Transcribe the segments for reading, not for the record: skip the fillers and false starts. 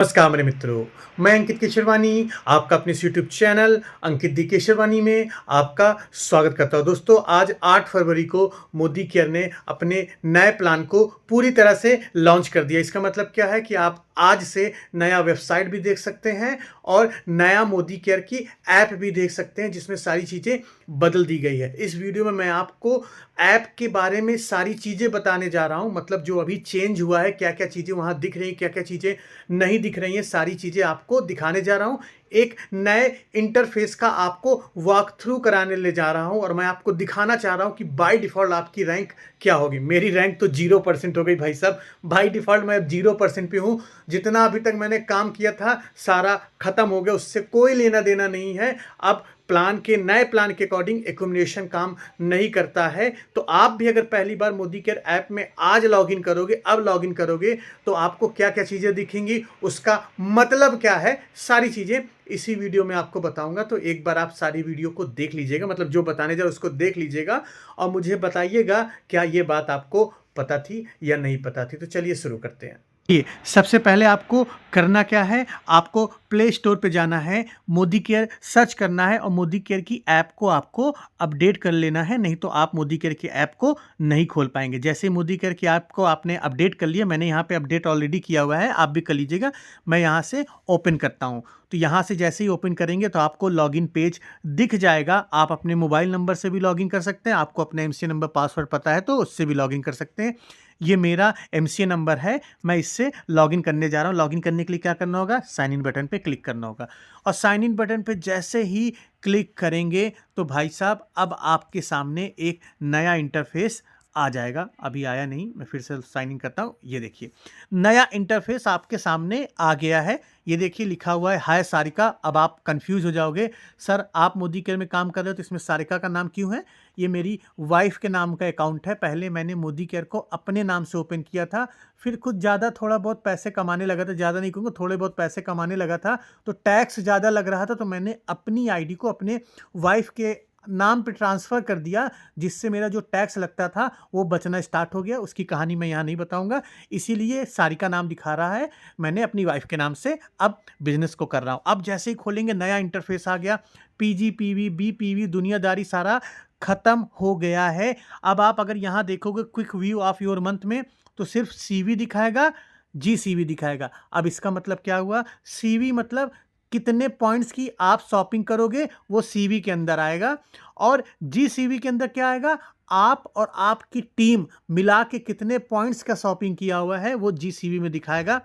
नमस्कार मेरे मित्रों, मैं अंकित केशरवानी आपका अपने इस यूट्यूब चैनल अंकित दी केशरवानी में आपका स्वागत करता हूं। दोस्तों, आज 8 फरवरी को मोदी केयर ने अपने नए प्लान को पूरी तरह से लॉन्च कर दिया। इसका मतलब क्या है कि आप आज से नया वेबसाइट भी देख सकते हैं और नया मोदी केयर की ऐप भी देख सकते हैं, जिसमें सारी चीज़ें बदल दी गई है। इस वीडियो में मैं आपको ऐप के बारे में सारी चीज़ें बताने जा रहा हूं, मतलब जो अभी चेंज हुआ है, क्या क्या चीज़ें वहां दिख रही हैं, क्या क्या चीज़ें नहीं दिख रही हैं, सारी चीज़ें आपको दिखाने जा रहा हूं। एक नए इंटरफेस का आपको वॉक थ्रू कराने ले जा रहा हूं और मैं आपको दिखाना चाह रहा हूं कि बाय डिफ़ॉल्ट आपकी रैंक क्या होगी। मेरी रैंक तो 0% हो गई भाई साहब। बाय डिफ़ॉल्ट मैं अब 0% पे हूं। जितना अभी तक मैंने काम किया था सारा खत्म हो गया, उससे कोई लेना देना नहीं है। अब नए प्लान के अकॉर्डिंग एक्यूमुलेशन काम नहीं करता है। तो आप भी अगर पहली बार मोदी केयर ऐप में आज लॉगिन करोगे, अब लॉगिन करोगे, तो आपको क्या क्या चीज़ें दिखेंगी, उसका मतलब क्या है, सारी चीज़ें इसी वीडियो में आपको बताऊंगा। तो एक बार आप सारी वीडियो को देख लीजिएगा, मतलब जो बताने जा रहा हूं उसको देख लीजिएगा और मुझे बताइएगा क्या ये बात आपको पता थी या नहीं पता थी। तो चलिए शुरू करते हैं। ये सबसे पहले आपको करना क्या है, आपको प्ले स्टोर पे जाना है, मोदी केयर सर्च करना है और मोदी केयर की ऐप को आपको अपडेट कर लेना है, नहीं तो आप मोदी केयर की ऐप को नहीं खोल पाएंगे। जैसे मोदी केयर की ऐप को आपने अपडेट कर लिया, मैंने यहाँ पे अपडेट ऑलरेडी किया हुआ है, आप भी कर लीजिएगा। मैं यहाँ से ओपन करता हूँ। तो यहाँ से जैसे ही ओपन करेंगे तो आपको लॉगिन पेज दिख जाएगा। आप अपने मोबाइल नंबर से भी लॉगिन कर सकते हैं, आपको अपना एमसीए नंबर पासवर्ड पता है तो उससे भी लॉगिन कर सकते हैं। ये मेरा एमसीए नंबर है, मैं इससे लॉगिन करने जा रहा हूँ। लॉगिन करने के लिए क्या करना होगा, साइन इन बटन पे क्लिक करना होगा और साइन इन बटन पे जैसे ही क्लिक करेंगे तो भाई साहब अब आपके सामने एक नया इंटरफेस आ जाएगा। अभी आया नहीं, मैं फिर से साइन इन करता हूँ। ये देखिए नया इंटरफेस आपके सामने आ गया है। ये देखिए लिखा हुआ है हाय सारिका। अब आप कंफ्यूज हो जाओगे, सर आप मोदी केयर में काम कर रहे हो तो इसमें सारिका का नाम क्यों है? ये मेरी वाइफ के नाम का अकाउंट है। पहले मैंने मोदी केयर को अपने नाम से ओपन किया था, फिर कुछ ज़्यादा थोड़ा बहुत पैसे कमाने लगा था, ज़्यादा नहीं कहूँगा, थोड़े बहुत पैसे कमाने लगा था, तो टैक्स ज़्यादा लग रहा था, तो मैंने अपनी आईडी को अपने वाइफ के नाम पे ट्रांसफ़र कर दिया, जिससे मेरा जो टैक्स लगता था वो बचना स्टार्ट हो गया। उसकी कहानी मैं यहाँ नहीं बताऊँगा, इसीलिए सारिका नाम दिखा रहा है। मैंने अपनी वाइफ के नाम से अब बिज़नेस को कर रहा हूँ। अब जैसे ही खोलेंगे नया इंटरफेस आ गया, पीजीपीवी, बीपीवी दुनियादारी सारा ख़त्म हो गया है। अब आप अगर यहाँ देखोगे quick view of your month में, तो सिर्फ सीवी दिखाएगा, जीसीवी दिखाएगा। अब इसका मतलब क्या हुआ, सीवी मतलब कितने पॉइंट्स की आप शॉपिंग करोगे वो सीवी के अंदर आएगा, और जीसीवी के अंदर क्या आएगा, आप और आपकी टीम मिला के कितने पॉइंट्स का शॉपिंग किया हुआ है वो जीसीवी में दिखाएगा।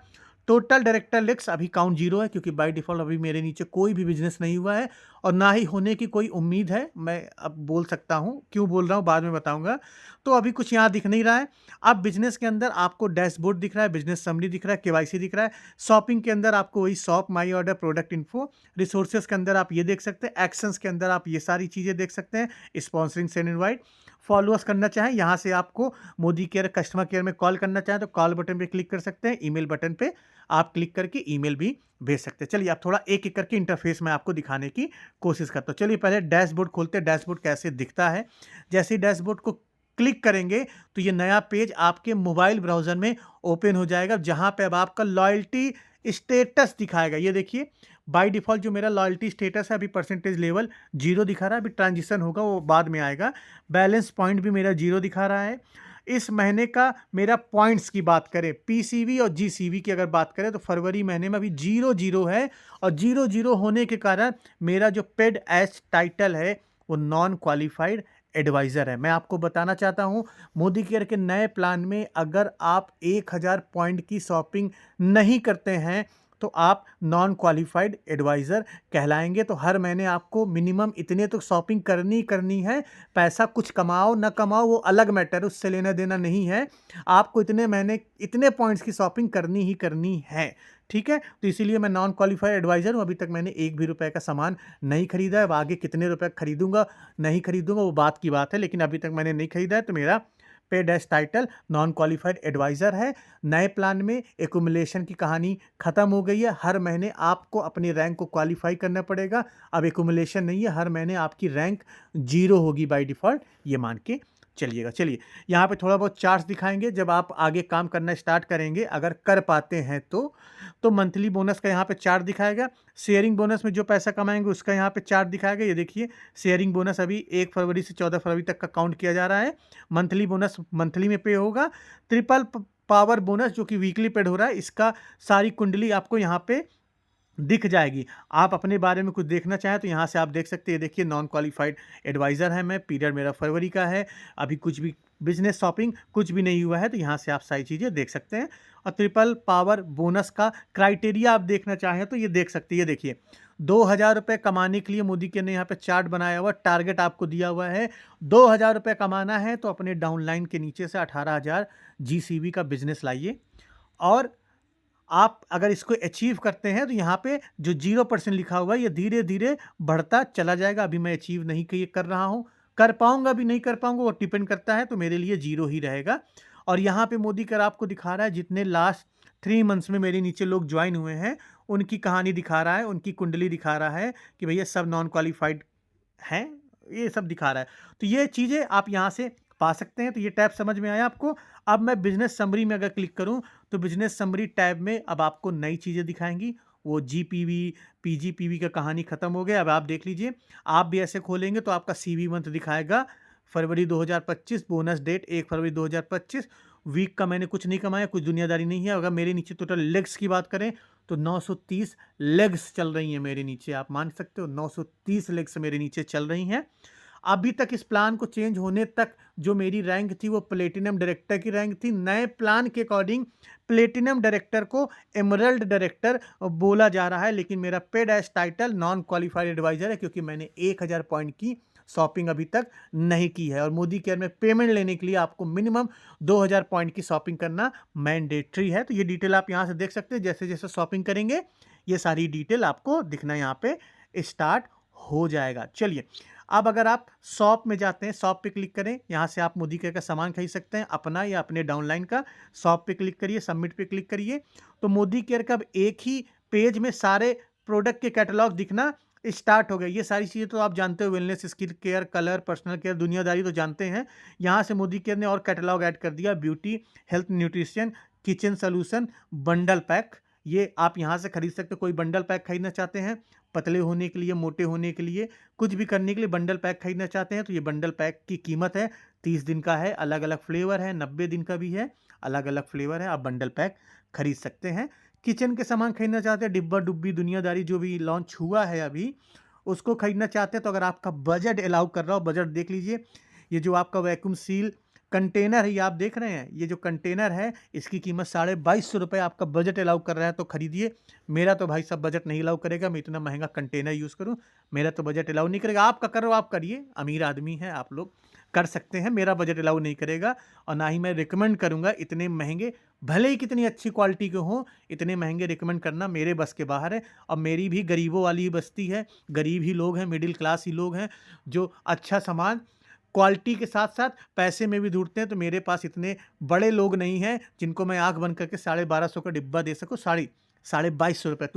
टोटल डायरेक्टर लिक्स अभी काउंट 0 है, क्योंकि बाय डिफ़ॉल्ट अभी मेरे नीचे कोई भी बिज़नेस नहीं हुआ है और ना ही होने की कोई उम्मीद है। मैं अब बोल सकता हूँ, क्यों बोल रहा हूँ बाद में बताऊँगा। तो अभी कुछ यहाँ दिख नहीं रहा है। अब बिज़नेस के अंदर आपको डैशबोर्ड दिख रहा है, बिज़नेस समरी दिख रहा है, केवाईसी दिख रहा है। शॉपिंग के अंदर आपको वही shop, my order, product info. Resources के अंदर आप ये देख सकते हैं। एक्शंस के अंदर आप ये सारी चीज़ें देख सकते हैं। Sponsoring, send invite. फॉलोअर्स करना चाहें, यहाँ से आपको मोदी केयर कस्टमर केयर में कॉल करना चाहें तो कॉल बटन पे क्लिक कर सकते हैं। ईमेल बटन पे आप क्लिक करके ईमेल भी भेज सकते हैं। चलिए आप थोड़ा एक एक करके इंटरफेस में आपको दिखाने की कोशिश करता हूँ। चलिए पहले डैशबोर्ड खोलते हैं, डैशबोर्ड कैसे दिखता है। जैसे ही डैशबोर्ड को क्लिक करेंगे तो ये नया पेज आपके मोबाइल ब्राउज़र में ओपन हो जाएगा, जहाँ पे अब आपका लॉयल्टी स्टेटस दिखाएगा। ये देखिए बाय डिफ़ॉल्ट जो मेरा लॉयल्टी स्टेटस है अभी परसेंटेज लेवल 0 दिखा रहा है, अभी ट्रांजिशन होगा वो बाद में आएगा। बैलेंस पॉइंट भी मेरा 0 दिखा रहा है। इस महीने का मेरा पॉइंट्स की बात करें, पीसीवी और जीसीवी की अगर बात करें, तो फरवरी महीने में अभी 0-0 है और 0-0 होने के कारण मेरा जो पेड एज टाइटल है वो नॉन क्वालिफाइड एडवाइज़र है। मैं आपको बताना चाहता हूँ, मोदी केयर के नए प्लान में अगर आप 1000 पॉइंट की शॉपिंग नहीं करते हैं तो आप नॉन क्वालिफाइड एडवाइज़र कहलाएंगे। तो हर महीने आपको मिनिमम इतने तो शॉपिंग करनी करनी है। पैसा कुछ कमाओ ना कमाओ वो अलग मैटर है, उससे लेना देना नहीं है। आपको इतने महीने इतने पॉइंट्स की शॉपिंग करनी ही करनी है, ठीक है? तो इसीलिए मैं नॉन क्वालिफाइड एडवाइज़र हूँ। अभी तक मैंने एक भी रुपए का सामान नहीं खरीदा है। अब आगे कितने रुपए खरीदूंगा नहीं खरीदूंगा वो बात की बात है, लेकिन अभी तक मैंने नहीं खरीदा है। तो मेरा pay dash title non qualified adviser है। नए प्लान में एक्यूमुलेशन की कहानी ख़त्म हो गई है। हर महीने आपको अपनी रैंक को क्वालिफाई करना पड़ेगा। अब एक्यूमुलेशन नहीं है, हर महीने आपकी रैंक 0 होगी बाय डिफ़ॉल्ट, ये मान के चलिएगा। चलिए, यहाँ पे थोड़ा बहुत चार्ट्स दिखाएँगे, जब आप आगे काम करना स्टार्ट करेंगे, अगर कर पाते हैं तो मंथली बोनस का यहाँ पे चार्ट दिखाएगा। शेयरिंग बोनस में जो पैसा कमाएँगे उसका यहाँ पे चार्ट दिखाएगा। ये देखिए, शेयरिंग बोनस अभी 1 फरवरी से 14 फरवरी तक का काउंट किया जा रहा है। मंथली बोनस मंथली में पे होगा। ट्रिपल पावर बोनस जो कि वीकली पेड हो रहा है, इसका सारी कुंडली आपको यहाँ पे दिख जाएगी। आप अपने बारे में कुछ देखना चाहें तो यहाँ से आप देख सकते हैं। देखिए, नॉन क्वालिफाइड एडवाइज़र है मैं, पीरियड मेरा फरवरी का है, अभी कुछ भी बिजनेस शॉपिंग कुछ भी नहीं हुआ है, तो यहाँ से आप सारी चीज़ें देख सकते हैं। और ट्रिपल पावर बोनस का क्राइटेरिया आप देखना चाहें तो ये देख सकते हैं। ये देखिए, 2000 रुपये कमाने के लिए मोदी के ने यहाँ पे चार्ट बनाया हुआ, टारगेट आपको दिया हुआ है। 2000 रुपये कमाना है तो अपने डाउनलाइन के नीचे से 18,000 जीसीबी का बिजनेस लाइए, और आप अगर इसको अचीव करते हैं तो यहाँ पे जो 0% लिखा हुआ है ये धीरे धीरे बढ़ता चला जाएगा। अभी मैं अचीव नहीं कर रहा हूँ, कर पाऊंगा भी नहीं कर पाऊंगा वो डिपेंड करता है, तो मेरे लिए 0 ही रहेगा। और यहाँ पे मोदी कर आपको दिखा रहा है जितने लास्ट 3 मंथ्स में मेरे नीचे लोग ज्वाइन हुए हैं उनकी कहानी दिखा रहा है, उनकी कुंडली दिखा रहा है कि भैया सब नॉन क्वालिफाइड हैं, ये सब दिखा रहा है। तो ये चीज़ें आप यहाँ से पा सकते हैं। तो ये टैब समझ में आया आपको। अब मैं बिजनेस समरी में अगर क्लिक करूं तो बिजनेस समरी टैब में अब आपको नई चीज़ें दिखाएंगी। वो जीपीवी पीजीपीवी का कहानी खत्म हो गया। अब आप देख लीजिए, आप भी ऐसे खोलेंगे तो आपका सीवी मंथ दिखाएगा फरवरी 2025, बोनस डेट 1 फरवरी 2025। वीक का मैंने कुछ नहीं कमाया, कुछ दुनियादारी नहीं है। अगर मेरे नीचे टोटल लेग्स की बात करें तो 930 लेग्स चल रही हैं मेरे नीचे, आप मान सकते हो 930 लेग्स मेरे नीचे चल रही हैं। अभी तक इस प्लान को चेंज होने तक जो मेरी रैंक थी वो प्लेटिनम डायरेक्टर की रैंक थी। नए प्लान के अकॉर्डिंग प्लेटिनम डायरेक्टर को एमरल्ड डायरेक्टर बोला जा रहा है, लेकिन मेरा paid as title non qualified advisor है, क्योंकि मैंने 1000 पॉइंट की शॉपिंग अभी तक नहीं की है। और मोदी केयर में पेमेंट लेने के लिए आपको मिनिमम 2000 पॉइंट की शॉपिंग करना मैंडेटरी है। तो ये डिटेल आप यहाँ से देख सकते हैं। जैसे जैसे शॉपिंग करेंगे ये सारी डिटेल आपको दिखना यहाँ पे स्टार्ट हो जाएगा। चलिए, अब अगर आप शॉप में जाते हैं, शॉप पे क्लिक करें, यहाँ से आप मोदी केयर का सामान खरीद सकते हैं, अपना या अपने डाउनलाइन का। शॉप पे क्लिक करिए, सबमिट पे क्लिक करिए, तो मोदी केयर का अब एक ही पेज में सारे प्रोडक्ट के कैटलॉग दिखना स्टार्ट हो गए। ये सारी चीज़ें तो आप जानते हो, wellness, skin care, colour, personal care, दुनियादारी तो जानते हैं। यहाँ से मोदी केयर ने और कैटलॉग ऐड कर दिया, beauty, health, nutrition, kitchen solution, bundle pack. ये आप यहाँ से खरीद सकते हो। कोई बंडल पैक खरीदना चाहते हैं, पतले होने के लिए, मोटे होने के लिए, कुछ भी करने के लिए बंडल पैक खरीदना चाहते हैं तो ये बंडल पैक की कीमत है 30 दिन का है, अलग अलग फ्लेवर है, 90 दिन का भी है, अलग अलग फ्लेवर है, आप बंडल पैक खरीद सकते हैं। किचन के सामान खरीदना चाहते हैं, डिब्बा डुब्बी दुनियादारी जो भी लॉन्च हुआ है अभी, उसको खरीदना चाहते हैं तो अगर आपका बजट अलाउ कर रहा हो, बजट देख लीजिए। ये जो आपका वैक्यूम सील कंटेनर है, ये आप देख रहे हैं, ये जो कंटेनर है इसकी कीमत 2250 रुपये आपका बजट अलाउ कर रहा है तो खरीदिए। मेरा तो भाई सब बजट नहीं अलाउ करेगा, मैं इतना महंगा कंटेनर यूज़ करूं, मेरा तो बजट अलाउ नहीं करेगा। आपका करो, आप करिए, अमीर आदमी है आप लोग, कर सकते हैं, मेरा बजट अलाउ नहीं करेगा। और ना ही मैं रिकमेंड करूंगा इतने महंगे, भले ही कितनी अच्छी क्वालिटी के हों, इतने महंगे रिकमेंड करना मेरे बस के बाहर है। और मेरी भी गरीबों वाली ही बस्ती है, गरीब ही लोग हैं, मिडिल क्लास ही लोग हैं जो अच्छा सामान क्वालिटी के साथ साथ पैसे में भी ढूंढते हैं। तो मेरे पास इतने बड़े लोग नहीं हैं जिनको मैं आंख बंद करके 1250 का डिब्बा दे सकूँ, 2250 रुपये,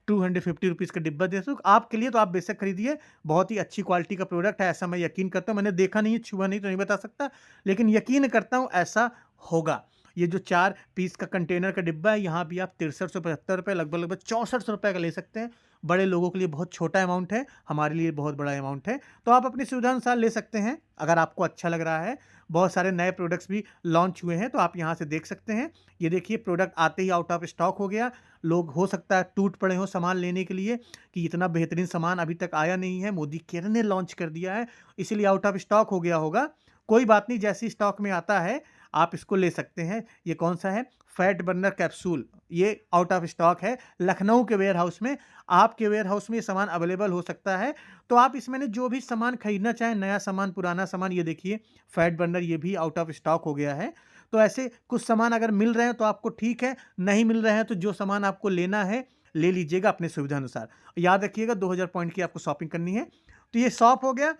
2250 रुपीज़ का डिब्बा दे सकूँ आपके लिए। तो आप बेशक खरीदिए, बहुत ही अच्छी क्वालिटी का प्रोडक्ट है, ऐसा मैं यकीन करता हूँ। मैंने देखा नहीं है, छुआ नहीं, तो नहीं बता सकता, लेकिन यकीन करता हूँ ऐसा होगा। ये जो 4 पीस का कंटेनर का डिब्बा है, यहाँ भी आप 6375 रुपये, लगभग 6400 रुपये का ले सकते हैं। बड़े लोगों के लिए बहुत छोटा अमाउंट है, हमारे लिए बहुत बड़ा अमाउंट है। तो आप अपनी सुविधा अनुसार ले सकते हैं अगर आपको अच्छा लग रहा है। बहुत सारे नए प्रोडक्ट्स भी लॉन्च हुए हैं तो आप यहाँ से देख सकते हैं। ये देखिए, प्रोडक्ट आते ही आउट ऑफ स्टॉक हो गया। लोग हो सकता है टूट पड़े हों सामान लेने के लिए कि इतना बेहतरीन सामान अभी तक आया नहीं है, मोदी केयर ने लॉन्च कर दिया है, इसीलिए आउट ऑफ स्टॉक हो गया होगा। कोई बात नहीं, जैसी स्टॉक में आता है आप इसको ले सकते हैं। ये कौन सा है? फैट बर्नर कैप्सूल, ये आउट ऑफ स्टॉक है लखनऊ के वेयर हाउस में। आपके वेयर हाउस में ये सामान अवेलेबल हो सकता है, तो आप इसमें जो भी सामान खरीदना चाहें, नया सामान, पुराना सामान, ये देखिए फैट बर्नर ये भी आउट ऑफ स्टॉक हो गया है। तो ऐसे कुछ सामान अगर मिल रहे हैं तो आपको ठीक है, नहीं मिल रहे हैं तो जो सामान आपको लेना है ले लीजिएगा अपने सुविधा अनुसार। याद रखिएगा 2000 पॉइंट की आपको शॉपिंग करनी है। तो ये शॉप हो गया,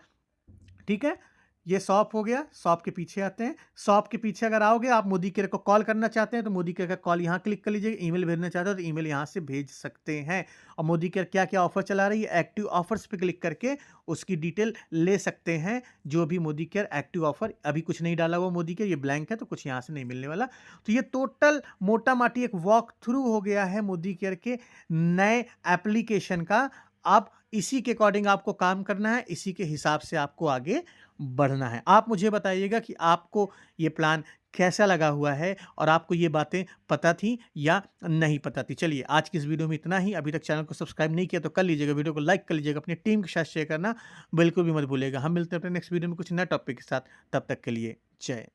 ठीक है। ये शॉप हो गया, शॉप के पीछे आते हैं। शॉप के पीछे अगर आओगे, आप मोदी केयर को कॉल करना चाहते हैं तो मोदी केयर का कॉल यहाँ क्लिक कर लीजिएगा। ईमेल भेजना चाहते हो तो ईमेल यहाँ से भेज सकते हैं। और मोदी केयर क्या-क्या ऑफर चला रही है, एक्टिव ऑफर्स पे क्लिक करके उसकी डिटेल ले सकते हैं। जो भी मोदी केयर एक्टिव ऑफर, अभी कुछ नहीं डाला हुआ मोदी केयर, ये ब्लैंक है तो कुछ यहाँ से नहीं मिलने वाला। तो ये टोटल मोटा-माटी एक वॉक थ्रू हो गया है मोदी केयर के नए एप्लीकेशन का। अब इसी के अकॉर्डिंग आपको काम करना है, इसी के हिसाब से आपको आगे बढ़ना है। आप मुझे बताइएगा कि आपको ये प्लान कैसा लगा हुआ है और आपको ये बातें पता थी या नहीं पता थी। चलिए, आज की इस वीडियो में इतना ही। अभी तक चैनल को सब्सक्राइब नहीं किया तो कर लीजिएगा, वीडियो को लाइक कर लीजिएगा, अपनी टीम के साथ शेयर करना बिल्कुल भी मत भूलिएगा। हम मिलते हैं अपने नेक्स्ट वीडियो में कुछ नए टॉपिक के साथ। तब तक के लिए जय